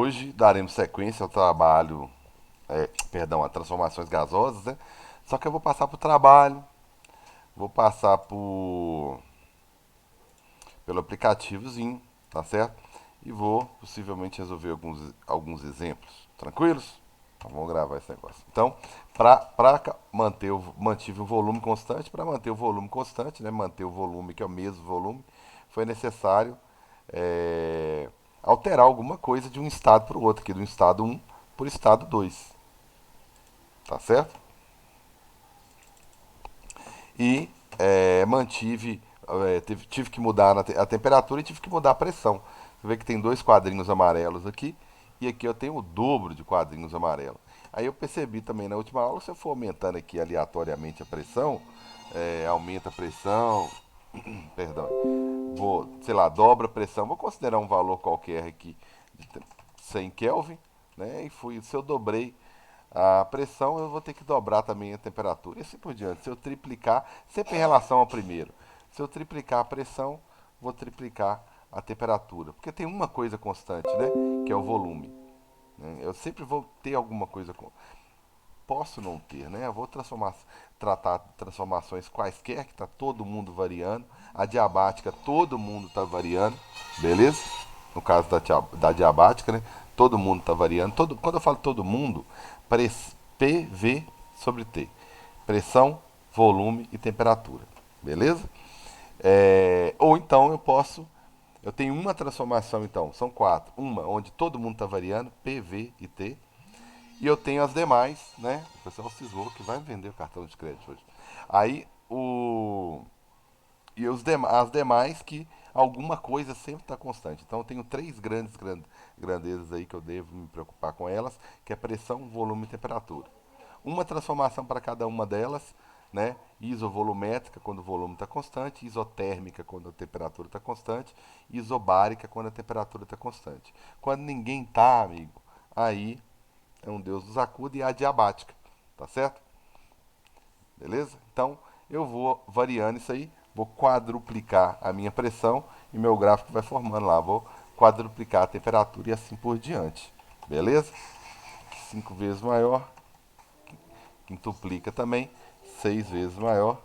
Hoje daremos sequência ao trabalho, perdão, a transformações gasosas, né? Só que eu vou passar por trabalho, vou passar pelo aplicativozinho, tá certo? E vou possivelmente resolver alguns exemplos. Tranquilos? Então vamos gravar esse negócio. Então, para manter mantive o volume constante, para manter o volume constante, né, manter o volume que é o mesmo volume, foi necessário é, alterar alguma coisa de um estado para o outro, aqui do estado um para o estado 2, tá certo? E mantive, tive que mudar a temperatura e tive que mudar a pressão. Você vê que tem dois quadrinhos amarelos aqui e aqui eu tenho o dobro de quadrinhos amarelos. Aí eu percebi também na última aula, se eu for aumentando aqui aleatoriamente a pressão, aumenta a pressão, perdão, vou, sei lá, dobra a pressão, vou considerar um valor qualquer aqui de 100 Kelvin, né? E fui, se eu dobrei a pressão, eu vou ter que dobrar também a temperatura e assim por diante. Se eu triplicar, sempre em relação ao primeiro, se eu triplicar a pressão, vou triplicar a temperatura, porque tem uma coisa constante, né? Que é o volume. Né? Eu sempre vou ter alguma coisa com posso não ter, né? Eu vou tratar transformações quaisquer, que está todo mundo variando. A diabática, todo mundo está variando, beleza? No caso da diabática, né? Todo mundo está variando. Quando eu falo todo mundo, PV sobre T. Pressão, volume e temperatura, beleza? Ou então eu tenho uma transformação então, são quatro. Uma onde todo mundo está variando, PV e T. E eu tenho as demais, né? O pessoal cismou que vai vender o cartão de crédito hoje. Aí o. E as demais que alguma coisa sempre está constante. Então eu tenho três grandezas aí que eu devo me preocupar com elas, que é pressão, volume e temperatura. Uma transformação para cada uma delas, né? Isovolumétrica quando o volume está constante, isotérmica quando a temperatura está constante, isobárica quando a temperatura está constante. Quando ninguém tá, amigo, aí é um deus dos acuda e a diabática, tá certo? Beleza? Então eu vou variando isso aí, vou quadruplicar a minha pressão e meu gráfico vai formando lá. Vou quadruplicar a temperatura e assim por diante. Beleza? 5 vezes maior, quintuplica também, 6 vezes maior,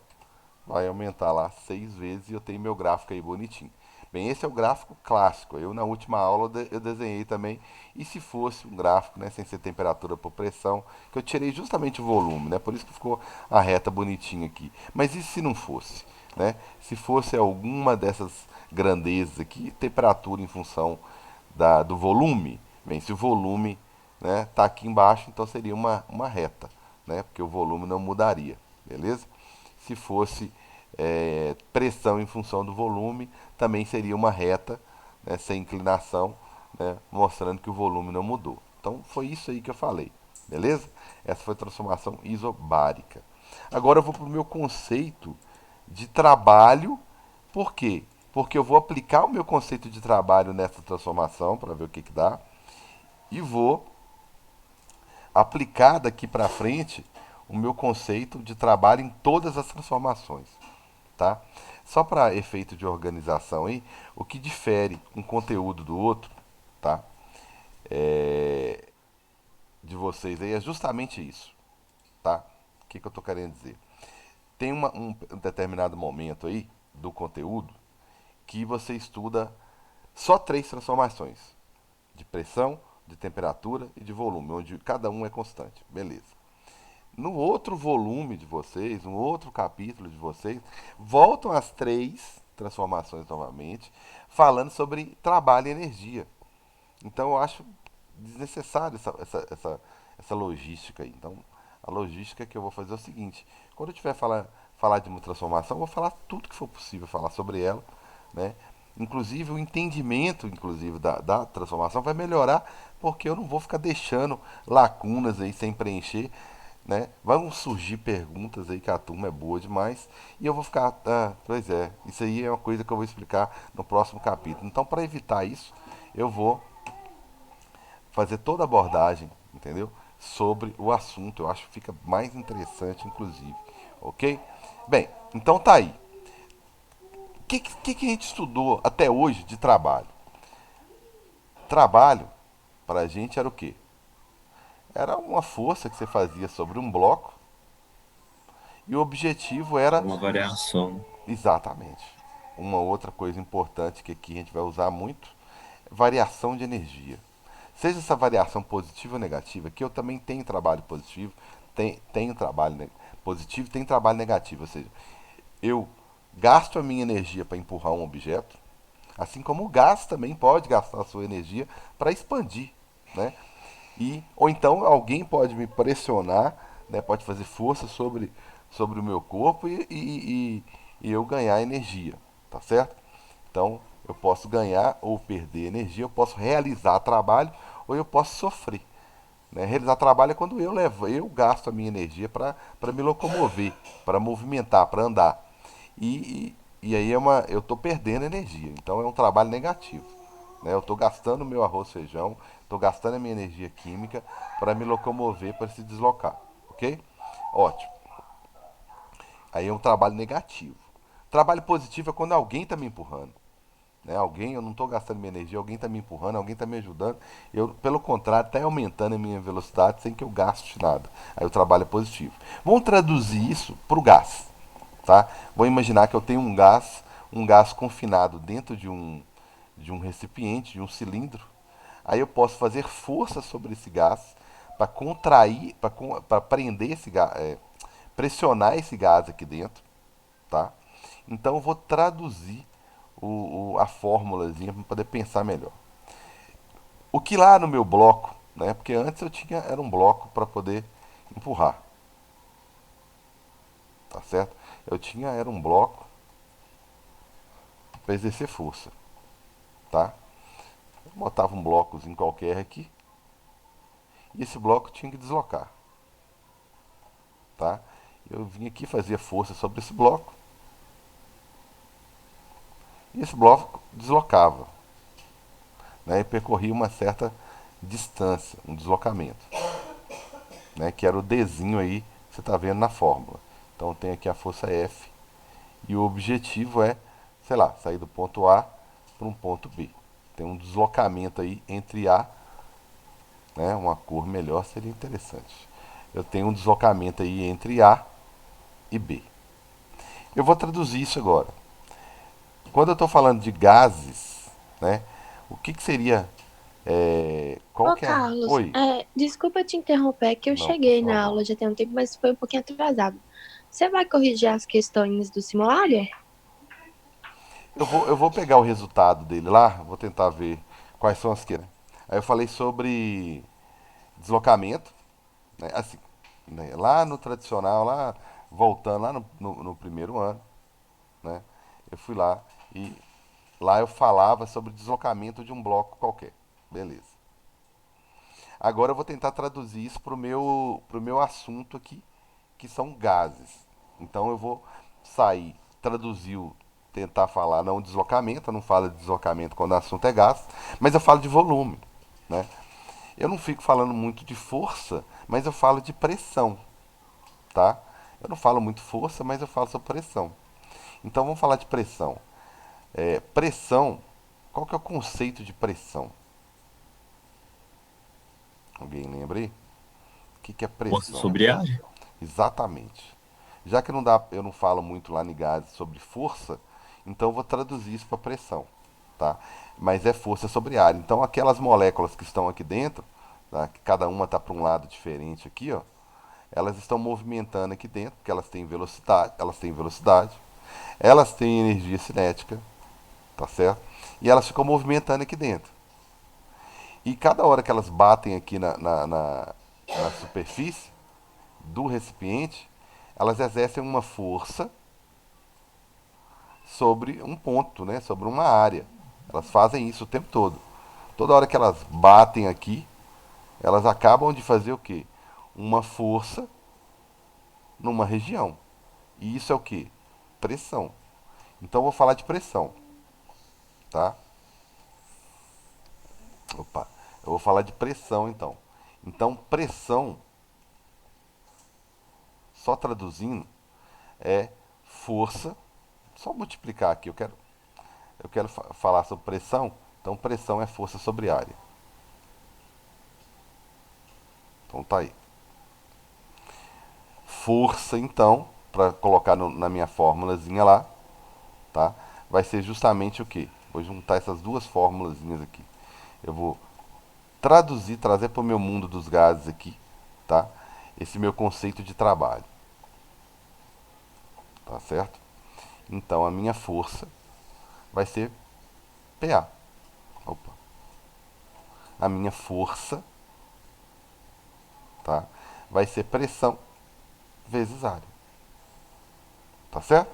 vai aumentar lá 6 vezes e eu tenho meu gráfico aí bonitinho. Bem, esse é o gráfico clássico. Eu na última aula eu desenhei também. E se fosse um gráfico, né, sem ser temperatura por pressão, que eu tirei justamente o volume, né? Por isso que ficou a reta bonitinha aqui. Mas e se não fosse, né? Se fosse alguma dessas grandezas aqui, temperatura em função do volume. Bem, se o volume, né, tá aqui embaixo, então seria uma reta, né? Porque o volume não mudaria, beleza? Se fosse pressão em função do volume, também seria uma reta, né, sem inclinação, né, mostrando que o volume não mudou. Então foi isso aí que eu falei, beleza? Essa foi a transformação isobárica. Agora eu vou para o meu conceito de trabalho. Por quê? Porque eu vou aplicar o meu conceito de trabalho nessa transformação para ver o que, que dá e vou aplicar daqui para frente o meu conceito de trabalho em todas as transformações, tá? Só para efeito de organização aí, o que difere um conteúdo do outro, tá? É, de vocês aí é justamente isso, tá? O que, que eu tô querendo dizer? Tem um determinado momento aí do conteúdo que você estuda só três transformações: de pressão, de temperatura e de volume, onde cada um é constante, beleza? No outro volume de vocês, no outro capítulo de vocês, voltam as três transformações novamente, falando sobre trabalho e energia. Então eu acho desnecessário essa logística aí. Então, a logística que eu vou fazer é o seguinte: quando eu tiver falar de uma transformação, eu vou falar tudo que for possível falar sobre ela, né? Inclusive o entendimento, inclusive da transformação vai melhorar, porque eu não vou ficar deixando lacunas aí sem preencher, né? Vão surgir perguntas aí que a turma é boa demais e eu vou ficar, pois é, isso aí é uma coisa que eu vou explicar no próximo capítulo. Então, para evitar isso, eu vou fazer toda a abordagem, entendeu? Sobre o assunto. Eu acho que fica mais interessante, inclusive. Ok? Bem, então tá aí. O que a gente estudou até hoje de trabalho? Trabalho Pra gente era o quê? Era uma força que você fazia sobre um bloco e o objetivo era Uma variação. exatamente. Uma outra coisa importante que aqui a gente vai usar muito, variação de energia. Seja essa variação positiva ou negativa, que eu também tenho trabalho positivo, tenho trabalho positivo, tenho trabalho negativo, ou seja, eu gasto a minha energia para empurrar um objeto, assim como o gás também pode gastar a sua energia para expandir, né? Ou então alguém pode me pressionar, né? Pode fazer força sobre o meu corpo e eu ganhar energia, tá certo? Então eu posso ganhar ou perder energia, eu posso realizar trabalho ou eu posso sofrer. Né? Realizar trabalho é quando eu gasto a minha energia para me locomover, para movimentar, para andar. E aí eu estou perdendo energia. Então é um trabalho negativo. Né? Eu estou gastando meu arroz feijão, estou gastando a minha energia química para me locomover, para se deslocar. Ok? Ótimo. Aí é um trabalho negativo. Trabalho positivo é quando alguém está me empurrando. Né? Alguém, eu não estou gastando minha energia, alguém está me empurrando, alguém está me ajudando. Eu, pelo contrário, está aumentando a minha velocidade sem que eu gaste nada. Aí o trabalho é positivo. Vamos traduzir isso para o gás. Tá? Vou imaginar que eu tenho um gás confinado dentro de um recipiente, de um cilindro. Aí eu posso fazer força sobre esse gás para contrair, para prender esse gás, pressionar esse gás aqui dentro, tá? Então eu vou traduzir a fórmulazinha para poder pensar melhor. O que lá no meu bloco, né? Porque antes eu tinha era um bloco para poder empurrar, tá certo? Eu tinha era um bloco para exercer força, tá? Eu botava um blocozinho qualquer aqui e esse bloco tinha que deslocar, tá? Eu vinha aqui fazia força sobre esse bloco e esse bloco deslocava, né? E percorria uma certa distância, um deslocamento, né? Que era o Dzinho aí que você está vendo na fórmula. Então tem aqui a força F e o objetivo é, sei lá, sair do ponto A para um ponto B. Tem um deslocamento aí entre A, né? Uma cor melhor seria interessante. Eu tenho um deslocamento aí entre A e B. Eu vou traduzir isso agora. Quando eu estou falando de gases, né? O que seria. Qual Ô, que é. Carlos, Oi. desculpa te interromper, é que eu Não, por cheguei na aula favor. já tem um tempo, mas foi um pouquinho atrasado. Você vai corrigir as questões do simulário? Eu vou pegar o resultado dele lá, vou tentar ver quais são as que. Né? Aí eu falei sobre deslocamento, né? Assim, né? Lá no tradicional, lá voltando lá no primeiro ano, né? Eu fui lá e lá eu falava sobre deslocamento de um bloco qualquer. Beleza. Agora eu vou tentar traduzir isso pro meu assunto aqui, que são gases. Então eu vou sair, traduzir, tentar falar não deslocamento, eu não falo de deslocamento quando o assunto é gás, mas eu falo de volume, né? Eu não fico falando muito de força, mas eu falo de pressão, tá? Eu não falo muito força, mas eu falo sobre pressão. Então vamos falar de pressão. Pressão, qual que é o conceito de pressão? Alguém lembra aí? O que é Força pressão? sobre área? Exatamente. Já que não dá, eu não falo muito lá em gases sobre força, então eu vou traduzir isso para pressão, tá? Mas é força sobre área. Então aquelas moléculas que estão aqui dentro, tá? Que cada uma está para um lado diferente aqui, ó, elas estão movimentando aqui dentro, porque elas têm energia cinética, tá certo? E elas ficam movimentando aqui dentro. E cada hora que elas batem aqui na superfície do recipiente, elas exercem uma força sobre um ponto, né? Sobre uma área. Elas fazem isso o tempo todo. Toda hora que elas batem aqui, elas acabam de fazer o quê? Uma força numa região. E isso é o quê? Pressão. Então eu vou falar de pressão, tá? Opa. Eu vou falar de pressão então. Então pressão, só traduzindo, é força. Só multiplicar aqui. Eu quero falar sobre pressão. Então pressão é força sobre área. Então tá aí. Força, então, para colocar na minha formulazinha lá, tá? Vai ser justamente o quê? Vou juntar essas duas formulazinhas aqui. Eu vou traduzir, trazer para o meu mundo dos gases aqui, tá? Esse meu conceito de trabalho, tá certo? Então a minha força vai ser PA. Opa. A minha força, tá? Vai ser pressão vezes área, tá certo?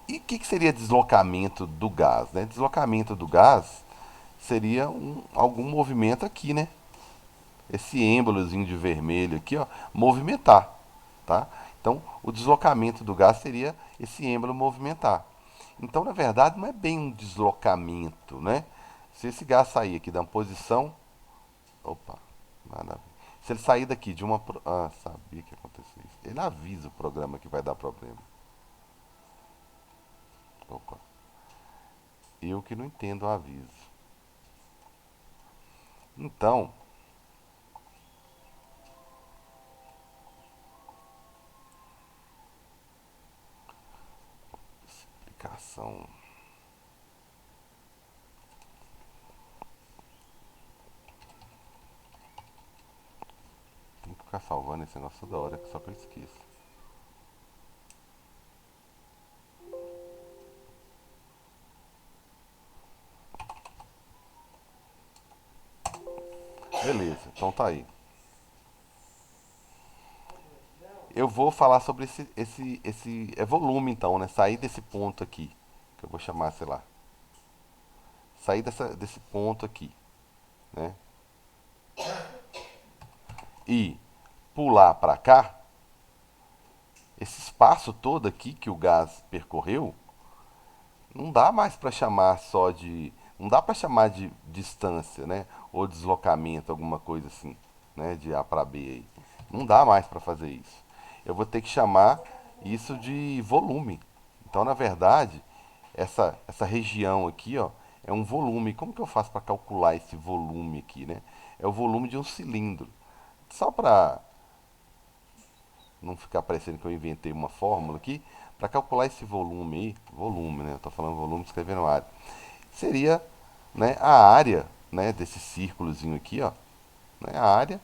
E o que seria deslocamento do gás, né? Deslocamento do gás seria algum movimento aqui, né? Esse êmbolozinho de vermelho aqui, ó, movimentar, tá? Então, o deslocamento do gás seria esse êmbolo movimentar. Então, na verdade, não é bem um deslocamento, né? Se esse gás sair aqui da posição, opa, nada a ver. Se ele sair daqui de uma, sabia que ia acontecer isso. Ele avisa o programa que vai dar problema. Opa, eu que não entendo o aviso. Então, explicação. Tem que ficar salvando esse negócio toda hora, só que eu esqueço. Beleza, então tá aí. Eu vou falar sobre esse é volume então, né? Sair desse ponto aqui, que eu vou chamar, sei lá, sair desse ponto aqui, né? E pular para cá, esse espaço todo aqui que o gás percorreu, não dá mais para chamar só de, não dá para chamar de distância, né? Ou deslocamento, alguma coisa assim, né? De A para B aí. Não dá mais para fazer isso. Eu vou ter que chamar isso de volume. Então, na verdade, essa região aqui, ó, é um volume. Como que eu faço para calcular esse volume aqui, né? É o volume de um cilindro. Só para não ficar parecendo que eu inventei uma fórmula aqui, para calcular esse volume aí, volume, né? Eu estou falando volume escrevendo área. Seria, né, a área, né, desse círculozinho aqui, ó, né, a área,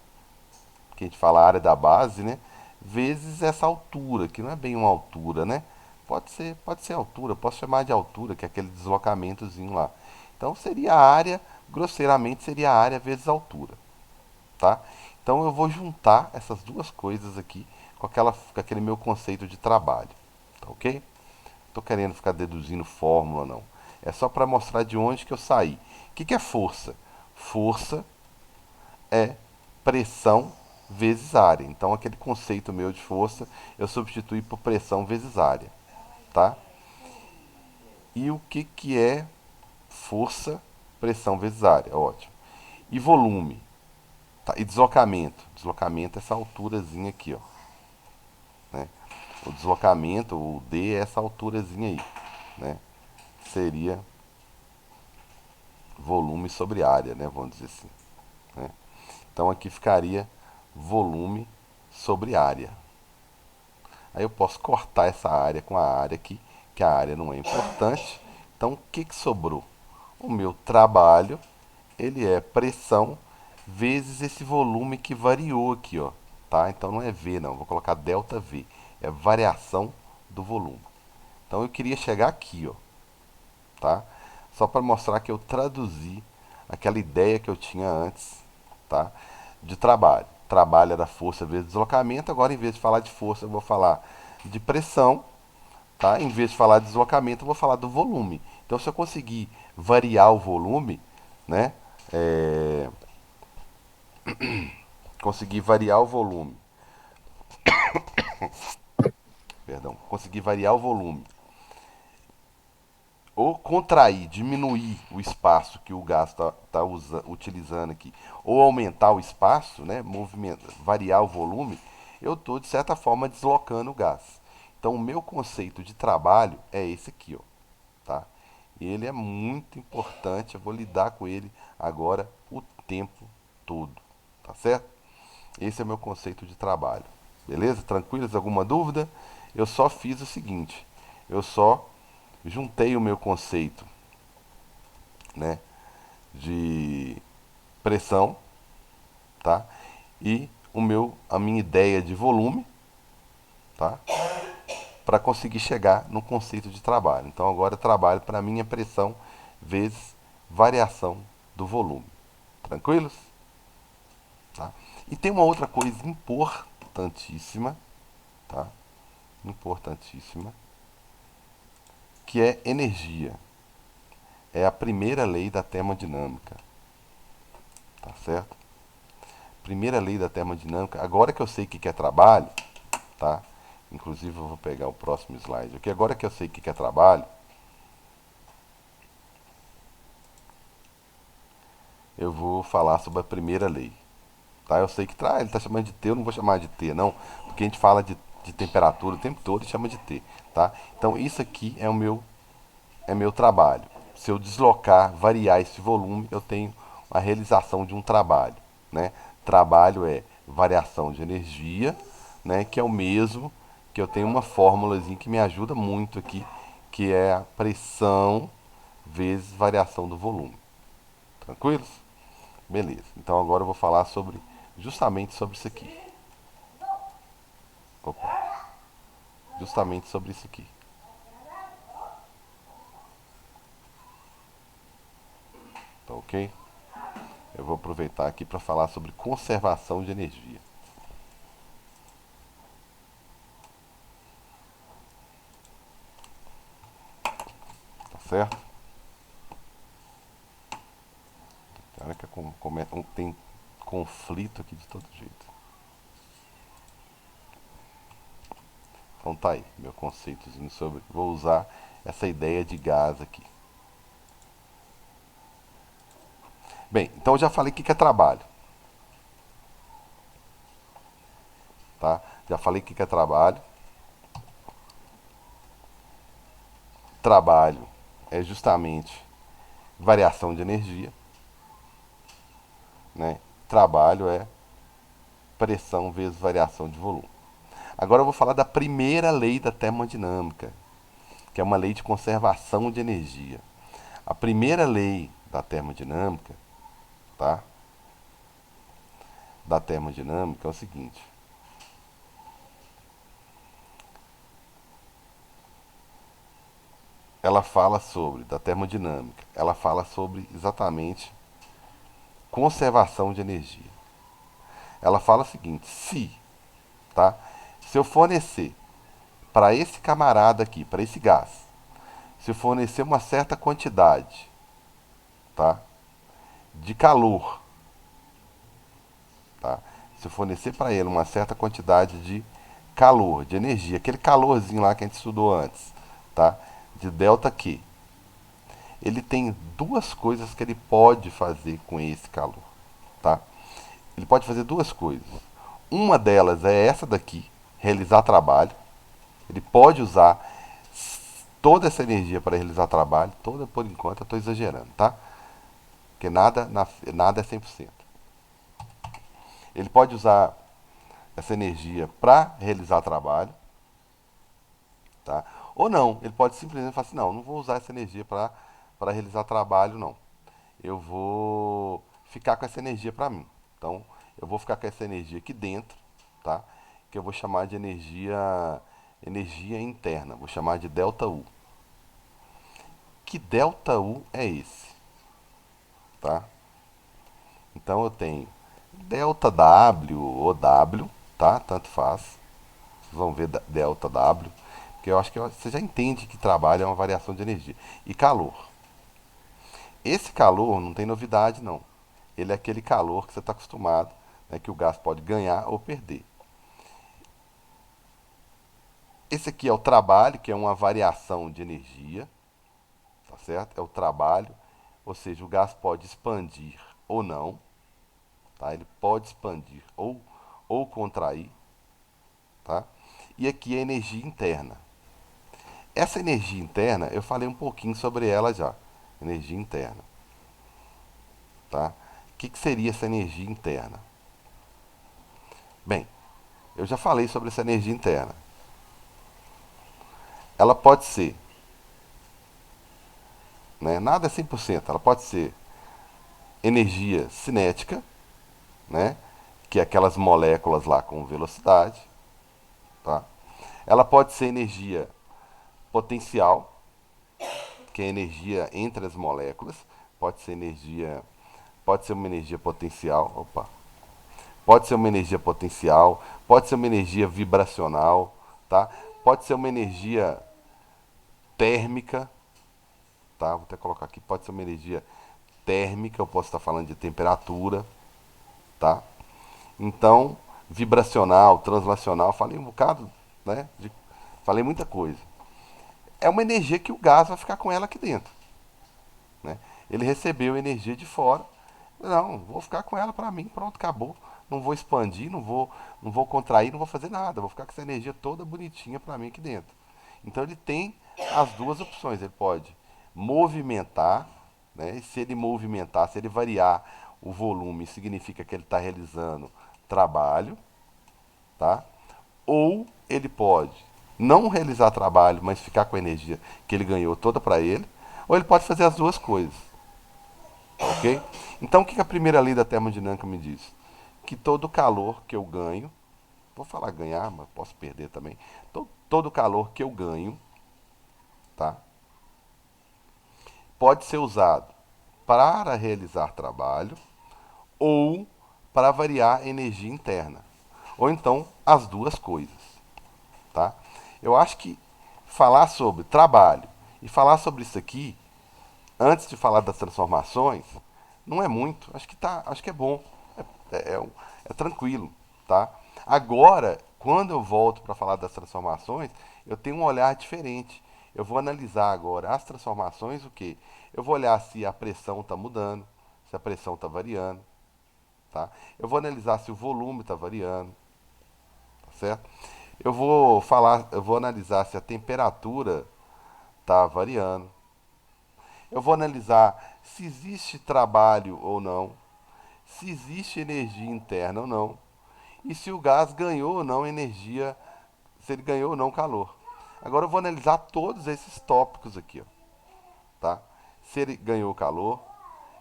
que a gente fala a área da base, né, vezes essa altura, que não é bem uma altura, né? Pode ser altura, posso chamar de altura, que é aquele deslocamentozinho lá. Então seria a área, grosseiramente seria a área vezes a altura, tá? Então eu vou juntar essas duas coisas aqui com aquele meu conceito de trabalho, tá ok? Tô querendo ficar deduzindo fórmula, não. É só para mostrar de onde que eu saí. O que é força? Força é pressão vezes área. Então, aquele conceito meu de força, eu substituí por pressão vezes área, tá? E o que é força, pressão vezes área? Ótimo. E volume, tá? E deslocamento. Deslocamento é essa alturazinha aqui, ó, né? O deslocamento, o D é essa alturazinha aí, né? Seria volume sobre área, né? Vamos dizer assim, né? Então aqui ficaria volume sobre área. Aí eu posso cortar essa área com a área aqui, que a área não é importante. Então o que sobrou? O meu trabalho, ele é pressão vezes esse volume que variou aqui, ó, tá? Então não é V não, vou colocar delta V, é variação do volume. Então eu queria chegar aqui, ó, tá? Só para mostrar que eu traduzi aquela ideia que eu tinha antes, tá? De trabalho. Trabalho era força vezes deslocamento, agora em vez de falar de força, eu vou falar de pressão, tá? Em vez de falar de deslocamento, eu vou falar do volume. Então, se eu conseguir variar o volume, né? É, conseguir variar o volume, perdão, conseguir variar o volume ou contrair, diminuir o espaço que o gás está utilizando aqui, ou aumentar o espaço, né, variar o volume, eu estou, de certa forma, deslocando o gás. Então, o meu conceito de trabalho é esse aqui, ó, tá? E ele é muito importante, eu vou lidar com ele agora o tempo todo, tá certo? Esse é o meu conceito de trabalho. Beleza? Tranquilos? Alguma dúvida? Eu só fiz o seguinte: eu só juntei o meu conceito, né, de pressão, tá? E a minha ideia de volume, tá? Para conseguir chegar no conceito de trabalho. Então agora eu trabalho para mim é pressão vezes variação do volume. Tranquilos? Tá? E tem uma outra coisa importantíssima, tá? Importantíssima, que é energia. É a primeira lei da termodinâmica, tá certo? Primeira lei da termodinâmica. Agora que eu sei o que é trabalho, tá? Inclusive eu vou pegar o próximo slide aqui. Agora que eu sei o que é trabalho, eu vou falar sobre a primeira lei. Tá? Eu sei que ele está chamando de T, eu não vou chamar de T, não, porque a gente fala de temperatura o tempo todo e chama de T. Tá? Então isso aqui é meu trabalho. Se eu deslocar, variar esse volume, eu tenho a realização de um trabalho. Né? Trabalho é variação de energia, né? Que é o mesmo que eu tenho uma fórmulazinha que me ajuda muito aqui, que é a pressão vezes variação do volume. Tranquilos? Beleza. Então agora eu vou falar justamente sobre isso aqui. Opa, justamente sobre isso aqui. Tá ok? Eu vou aproveitar aqui para falar sobre conservação de energia. Tá certo? Tem hora que tem conflito aqui de todo jeito. Então tá aí, meu conceitozinho sobre. Vou usar essa ideia de gás aqui. Bem, então eu já falei o que é trabalho. Tá? Já falei o que é trabalho. Trabalho é justamente variação de energia. Né? Trabalho é pressão vezes variação de volume. Agora eu vou falar da primeira lei da termodinâmica, que é uma lei de conservação de energia. A primeira lei da termodinâmica, tá? Da termodinâmica é o seguinte: da termodinâmica, ela fala sobre exatamente conservação de energia. Ela fala o seguinte: tá? Se eu fornecer para esse camarada aqui, para esse gás, se eu fornecer uma certa quantidade, tá? De calor, tá? Se eu fornecer para ele uma certa quantidade de calor, de energia, aquele calorzinho lá que a gente estudou antes, tá? De delta Q. Ele tem duas coisas que ele pode fazer com esse calor, tá? Ele pode fazer duas coisas. Uma delas é essa daqui, realizar trabalho. Ele pode usar toda essa energia para realizar trabalho, toda por enquanto, eu estou exagerando, tá? Porque nada é 100%. Ele pode usar essa energia para realizar trabalho, tá? Ou não, ele pode simplesmente falar assim, não vou usar essa energia para realizar trabalho, não. Eu vou ficar com essa energia para mim. Então, eu vou ficar com essa energia aqui dentro, tá? Que eu vou chamar de energia interna, vou chamar de delta U. Que delta U é esse, tá? Então eu tenho delta W ou W, tá? Tanto faz. Vocês vão ver delta W, porque eu acho que você já entende que trabalho é uma variação de energia. E calor. Esse calor não tem novidade não. Ele é aquele calor que você está acostumado, né, que o gás pode ganhar ou perder. Esse aqui é o trabalho, que é uma variação de energia, tá certo? É o trabalho, ou seja, o gás pode expandir ou não, tá? Ele pode expandir ou contrair, tá? E aqui é a energia interna. Essa energia interna, eu falei um pouquinho sobre ela já. Energia interna, tá? O que seria essa energia interna? Bem, eu já falei sobre essa energia interna. Ela pode ser, né, nada é 100%, ela pode ser energia cinética, né, que é aquelas moléculas lá com velocidade, tá? Ela pode ser energia potencial, que é energia entre as moléculas, pode ser energia, pode ser uma energia potencial, opa, pode ser uma energia potencial, pode ser uma energia vibracional, tá? Pode ser uma energia térmica, tá? Vou até colocar aqui, pode ser uma energia térmica, eu posso estar falando de temperatura, tá? Então, vibracional, translacional, falei um bocado, né? Falei muita coisa. É uma energia que o gás vai ficar com ela aqui dentro, né? Ele recebeu energia de fora. Não, vou ficar com ela para mim, pronto, acabou. Não vou expandir, não vou contrair, não vou fazer nada. Vou ficar com essa energia toda bonitinha para mim aqui dentro. Então ele tem as duas opções. Ele pode movimentar, né? E se ele movimentar, se ele variar o volume, significa que ele está realizando trabalho, tá? Ou ele pode não realizar trabalho, mas ficar com a energia que ele ganhou toda para ele, ou ele pode fazer as duas coisas, ok? Então o que a primeira lei da termodinâmica me diz? Que todo calor que eu ganho, vou falar ganhar, mas posso perder também, todo calor que eu ganho, tá? Pode ser usado para realizar trabalho ou para variar energia interna, ou então as duas coisas, tá? Eu acho que falar sobre trabalho e falar sobre isso aqui antes de falar das transformações não é muito. Acho que é bom, é tranquilo, tá? Agora, quando eu volto para falar das transformações, eu tenho um olhar diferente. Eu vou analisar agora as transformações, o que? Eu vou olhar se a pressão está mudando, se a pressão está variando, tá? Eu vou analisar se o volume está variando, tá certo? Eu vou analisar se a temperatura está variando. Eu vou analisar se existe trabalho ou não, se existe energia interna ou não, e se o gás ganhou ou não energia, se ele ganhou ou não calor. Agora eu vou analisar todos esses tópicos aqui, ó, tá? Se ele ganhou calor,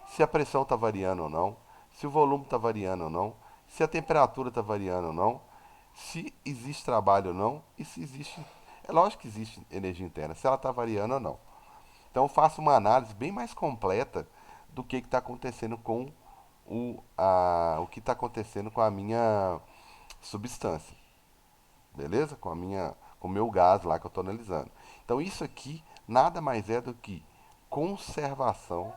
se a pressão está variando ou não, se o volume está variando ou não, se a temperatura está variando ou não, se existe trabalho ou não e se existe. É lógico que existe energia interna, se ela está variando ou não. Então eu faço uma análise bem mais completa do que está acontecendo com o que está acontecendo com a minha substância, beleza? Com o meu gás lá que eu estou analisando. Então isso aqui nada mais é do que conservação,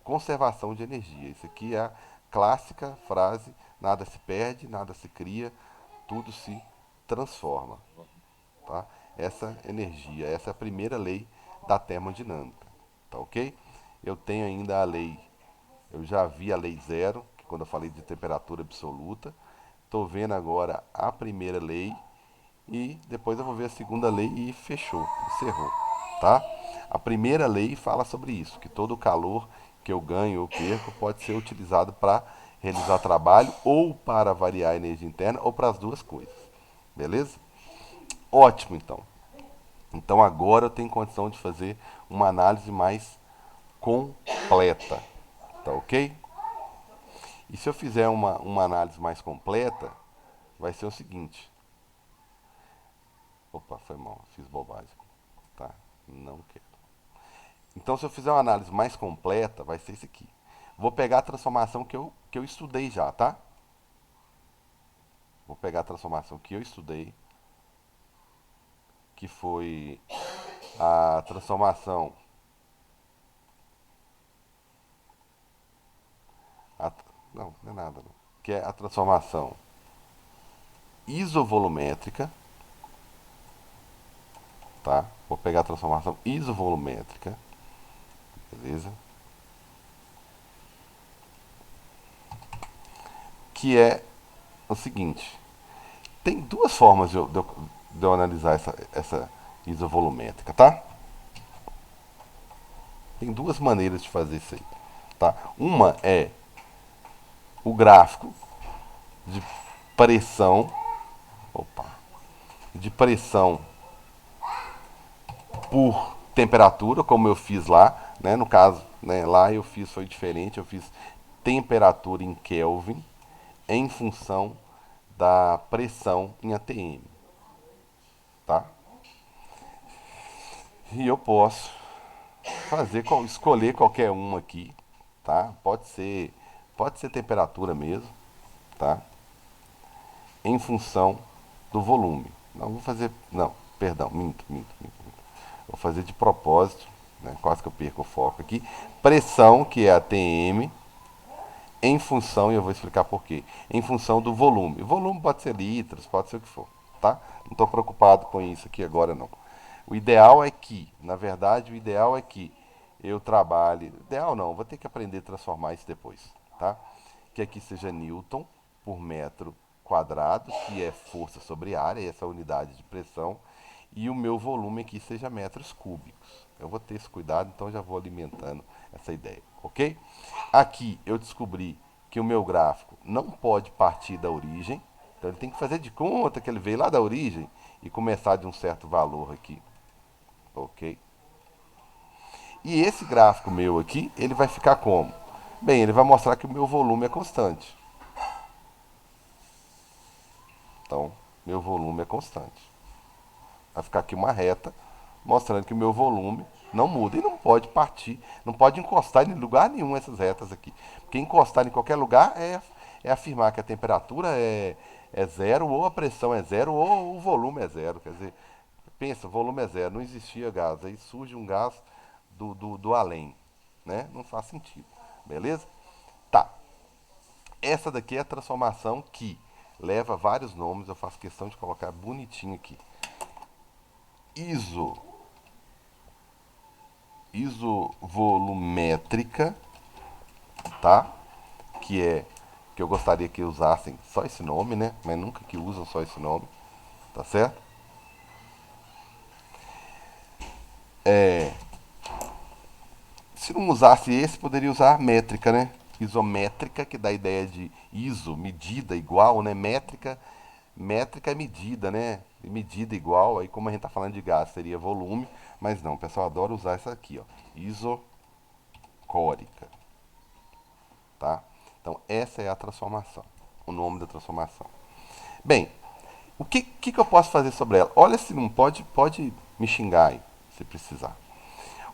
conservação de energia. Isso aqui é a clássica frase: nada se perde, nada se cria, tudo se transforma, tá? Essa energia, essa é a primeira lei da termodinâmica, tá ok? Eu tenho ainda a lei, eu já vi a lei zero, que quando eu falei de temperatura absoluta, estou vendo agora a primeira lei e depois eu vou ver a segunda lei e fechou, encerrou, tá? A primeira lei fala sobre isso, que todo o calor que eu ganho ou perco pode ser utilizado para realizar trabalho ou para variar a energia interna ou para as duas coisas, beleza? Ótimo, então. Então agora eu tenho condição de fazer uma análise mais completa, tá ok? E se eu fizer uma análise mais completa, vai ser o seguinte. Opa, foi mal, fiz bobagem. Tá, não quero. Então se eu fizer uma análise mais completa, vai ser isso aqui. Vou pegar a transformação que eu estudei já, tá? Vou pegar a transformação que eu estudei, que foi a transformação. A, não, não é nada, não. Que é a transformação isovolumétrica, tá? Vou pegar a transformação isovolumétrica, beleza? Que é o seguinte: tem duas formas de eu analisar essa isovolumétrica, tá? Tem duas maneiras de fazer isso aí, tá? Uma é o gráfico de pressão, opa, de pressão por temperatura, como eu fiz lá, né? No caso, né, lá eu fiz foi diferente, eu fiz temperatura em Kelvin em função da pressão em ATM, tá? E eu posso escolher qualquer um aqui, tá? Pode ser temperatura mesmo, tá? Em função do volume. Não vou fazer, não, perdão, minto. Vou fazer de propósito, né? Quase que eu perco o foco aqui. Pressão, que é a TM, em função, e eu vou explicar por quê, em função do volume. O volume pode ser litros, pode ser o que for, tá? Não estou preocupado com isso aqui agora, não. O ideal é que, na verdade, o ideal é que eu trabalhe. Ideal não, vou ter que aprender a transformar isso depois, tá? Que aqui seja Newton por metro quadrado, que é força sobre área, essa unidade de pressão, e o meu volume aqui seja metros cúbicos. Eu vou ter esse cuidado, então já vou alimentando essa ideia, ok? Aqui eu descobri que o meu gráfico não pode partir da origem, então ele tem que fazer de conta que ele veio lá da origem e começar de um certo valor aqui, ok? E esse gráfico meu aqui, ele vai ficar como? Bem, ele vai mostrar que o meu volume é constante. Então, meu volume é constante. Vai ficar aqui uma reta mostrando que o meu volume não muda. E não pode partir, não pode encostar em lugar nenhum essas retas aqui. Porque encostar em qualquer lugar é afirmar que a temperatura é zero, ou a pressão é zero, ou o volume é zero. Quer dizer, pensa, volume é zero, não existia gás. Aí surge um gás do além. Né? Não faz sentido. Beleza? Tá. Essa daqui é a transformação que leva vários nomes. Eu faço questão de colocar bonitinho aqui. ISO isovolumétrica, tá? Que eu gostaria que usassem só esse nome, né? Mas nunca que usam só esse nome, tá certo? Se não usasse esse, poderia usar métrica, né? Isométrica, que dá a ideia de iso, medida igual, né? Métrica é medida, né? Medida igual, aí como a gente tá falando de gás, seria volume, mas não, o pessoal adora usar essa aqui, ó. Isocórica, tá? Então, essa é a transformação, o nome da transformação. Bem, o que eu posso fazer sobre ela? Olha se não pode me xingar aí, se precisar.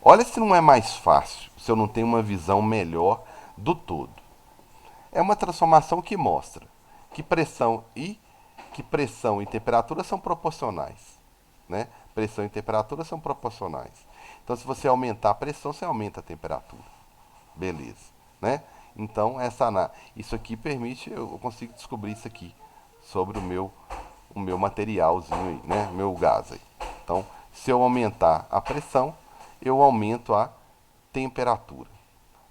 Olha se não é mais fácil, se eu não tenho uma visão melhor do todo. É uma transformação que mostra que pressão e temperatura são proporcionais, né? Pressão e temperatura são proporcionais. Então, se você aumentar a pressão, você aumenta a temperatura. Beleza, né? Então, isso aqui permite, eu consigo descobrir isso aqui sobre o meu materialzinho aí, né? Meu gás aí. Então, se eu aumentar a pressão, eu aumento a temperatura.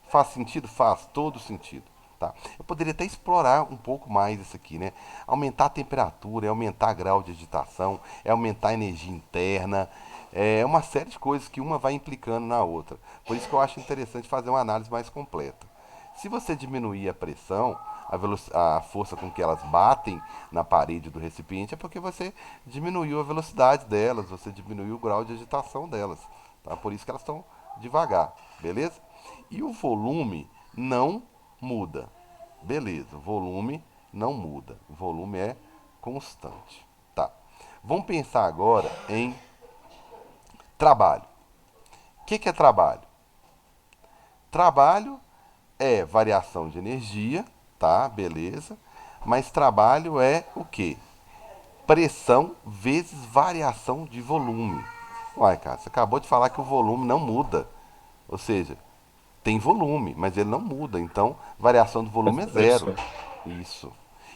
Faz sentido? Faz todo sentido. Tá? Eu poderia até explorar um pouco mais isso aqui, né? Aumentar a temperatura, é aumentar o grau de agitação, é aumentar a energia interna, é uma série de coisas que uma vai implicando na outra. Por isso que eu acho interessante fazer uma análise mais completa. Se você diminuir a pressão, a força com que elas batem na parede do recipiente, é porque você diminuiu a velocidade delas, você diminuiu o grau de agitação delas. Tá? Por isso que elas estão devagar, beleza? E o volume não muda. Beleza, o volume não muda. O volume é constante. Tá. Vamos pensar agora em trabalho. O que é trabalho? Trabalho é variação de energia, tá? Beleza. Mas trabalho é o quê? Pressão vezes variação de volume. Uai, cara, você acabou de falar que o volume não muda. Ou seja, tem volume, mas ele não muda. Então, variação do volume é zero. Pressão. Isso.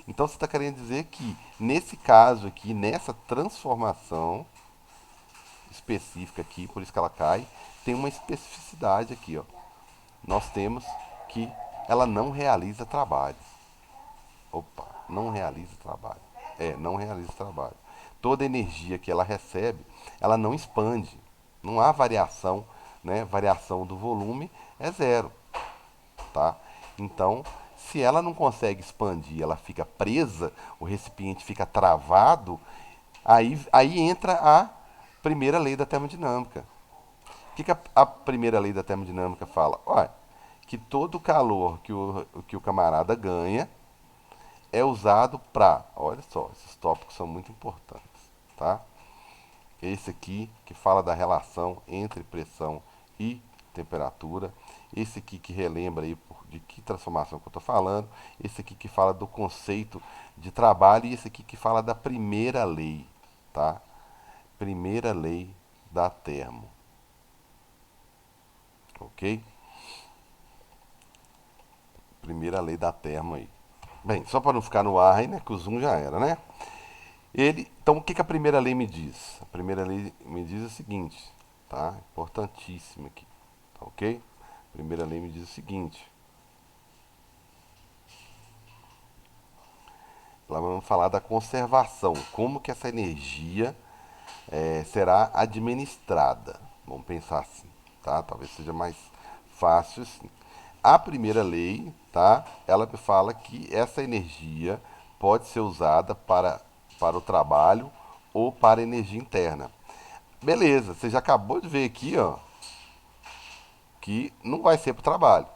Então, você está querendo dizer que, nesse caso aqui, nessa transformação específica aqui, por isso que ela cai, tem uma especificidade aqui, ó. Nós temos que ela não realiza trabalho. Opa, não realiza trabalho. Não realiza trabalho. Toda energia que ela recebe, ela não expande. Não há variação, né? Variação do volume é zero, tá? Então, Se ela não consegue expandir, ela fica presa, o recipiente fica travado, aí entra a primeira lei da termodinâmica. O que, que a primeira lei da termodinâmica fala? Olha, que todo o calor que o camarada ganha é usado para. Olha só, esses tópicos são muito importantes, tá? Esse aqui que fala da relação entre pressão e temperatura. Esse aqui que relembra aí de que transformação que eu estou falando. Esse aqui que fala do conceito de trabalho. E esse aqui que fala da primeira lei, tá? Primeira lei da termo, ok? Primeira lei da termo aí. Bem, só para não ficar no ar aí, né? Que o zoom já era, né? Então, o que, que a primeira lei me diz? A primeira lei me diz o seguinte, tá? Importantíssimo aqui, tá ok? A primeira lei me diz o seguinte. Lá vamos falar da conservação, como que essa energia será administrada. Vamos pensar assim, tá? Talvez seja mais fácil assim. A primeira lei, tá? Ela me fala que essa energia pode ser usada para o trabalho ou para energia interna. Beleza, você já acabou de ver aqui, ó, que não vai ser para o trabalho.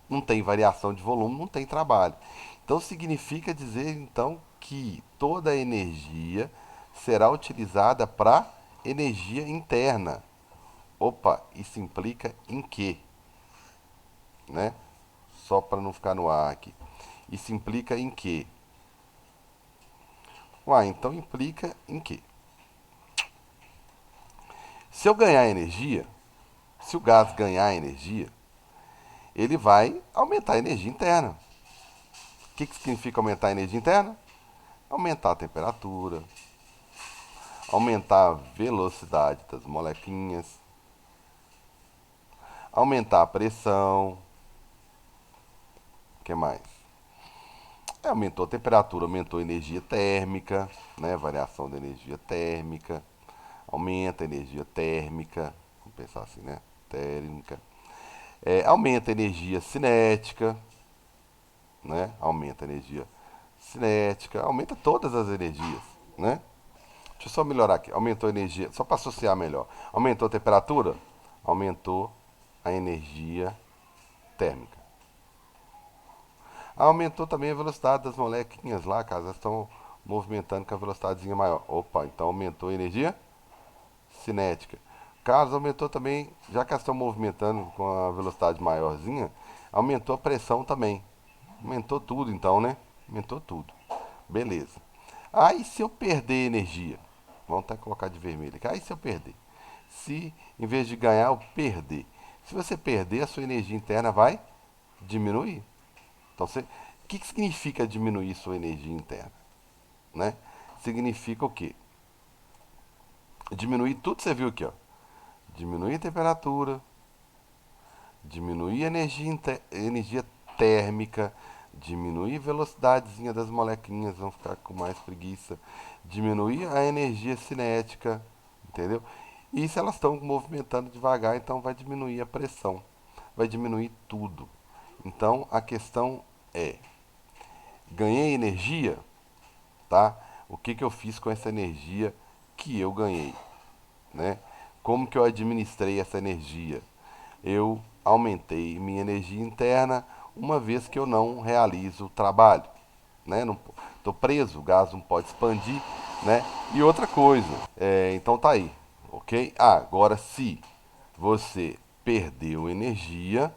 Não tem variação de volume, não tem trabalho. Então significa dizer então que toda a energia será utilizada para energia interna. Opa, isso implica em quê? Né? Só para não ficar no ar aqui. Isso implica em quê? Uai, então implica em quê? Se eu ganhar energia, se o gás ganhar energia, ele vai aumentar a energia interna. O que significa aumentar a energia interna? Aumentar a temperatura, aumentar a velocidade das molequinhas, aumentar a pressão. O que mais? Aumentou a temperatura, aumentou a energia térmica, né? Variação da energia térmica, aumenta a energia térmica, vamos pensar assim, né? Térmica. Aumenta a energia cinética, né? Aumenta a energia cinética, aumenta todas as energias, né? Deixa eu só melhorar aqui. Aumentou a energia, só para associar melhor. Aumentou a temperatura? Aumentou a energia térmica. Aumentou também a velocidade das molequinhas lá, caso elas estão movimentando com a velocidadezinha maior. Opa, então aumentou a energia cinética. Caso aumentou também, já que elas estão movimentando com a velocidade maiorzinha, aumentou a pressão também. Aumentou tudo então, né? Aumentou tudo. Beleza. Aí se eu perder energia, vamos até colocar de vermelho aqui. Aí se eu perder, se em vez de ganhar eu perder, se você perder, a sua energia interna vai diminuir. Então, o que significa diminuir sua energia interna? Né? Significa o quê? Diminuir tudo que você viu aqui, ó. Diminuir a temperatura, diminuir a energia térmica, diminuir a velocidadezinha das molequinhas, vão ficar com mais preguiça, diminuir a energia cinética, entendeu? E se elas estão movimentando devagar, então vai diminuir a pressão, vai diminuir tudo. Então a questão é, ganhei energia, tá? O que, que eu fiz com essa energia que eu ganhei, né? Como que eu administrei essa energia? Eu aumentei minha energia interna uma vez que eu não realizo o trabalho, né? Não estou preso, o gás não pode expandir, né? E outra coisa, então tá aí, ok? Agora se você perdeu energia,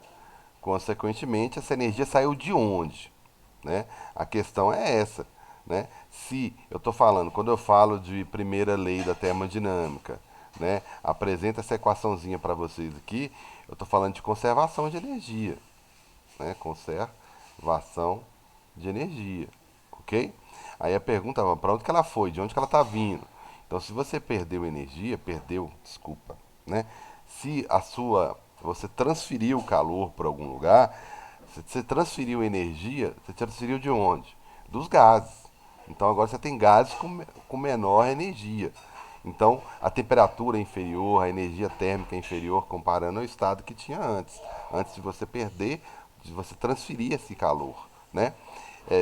consequentemente essa energia saiu de onde, né? A questão é essa, né? Se eu estou falando, quando eu falo de primeira lei da termodinâmica, né? Apresenta essa equaçãozinha para vocês aqui, eu estou falando de conservação de energia, né? Conservação de energia, ok? Aí a pergunta é, para onde que ela foi? De onde que ela está vindo? Então, se você perdeu energia, desculpa, né? Se você transferiu o calor para algum lugar, se você transferiu energia, você transferiu de onde? Dos gases. Então agora você tem gases com menor energia. Então a temperatura é inferior, a energia térmica é inferior comparando ao estado que tinha antes. Antes de você perder, de você transferir esse calor. né?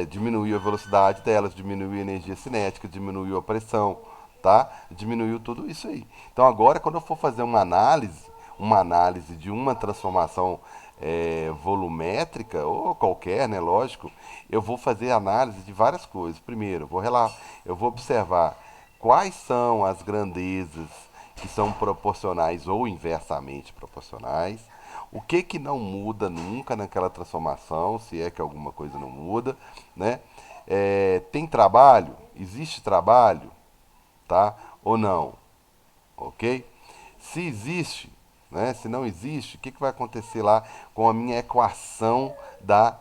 Diminuiu a velocidade delas, diminuiu a energia cinética, diminuiu a pressão, tá? Diminuiu tudo isso aí. Então agora quando eu for fazer uma análise de uma transformação volumétrica, ou qualquer, né, lógico, eu vou fazer análise de várias coisas. Primeiro, eu vou observar quais são as grandezas que são proporcionais ou inversamente proporcionais, o que que não muda nunca naquela transformação, se é que alguma coisa não muda, né? Tem trabalho? Existe trabalho, tá? Ou não, ok? Se existe, né? Se não existe, o que que vai acontecer lá com a minha equação da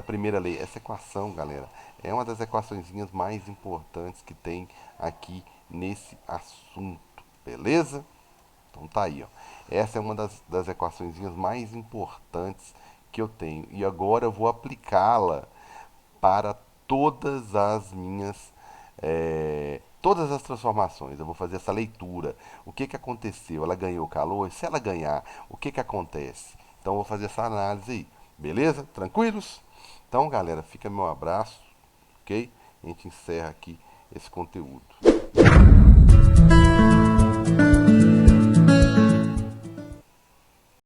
primeira lei? Essa equação, galera, é uma das equaçõezinhas mais importantes que tem aqui nesse assunto, beleza? Então tá aí, ó. Essa é uma das equaçõezinhas mais importantes que eu tenho. E agora eu vou aplicá-la para todas as minhas. Todas as transformações. Eu vou fazer essa leitura. O que, que aconteceu? Ela ganhou calor? Se ela ganhar, o que, que acontece? Então eu vou fazer essa análise aí. Beleza? Tranquilos? Então, galera, fica meu abraço, ok? A gente encerra aqui esse conteúdo.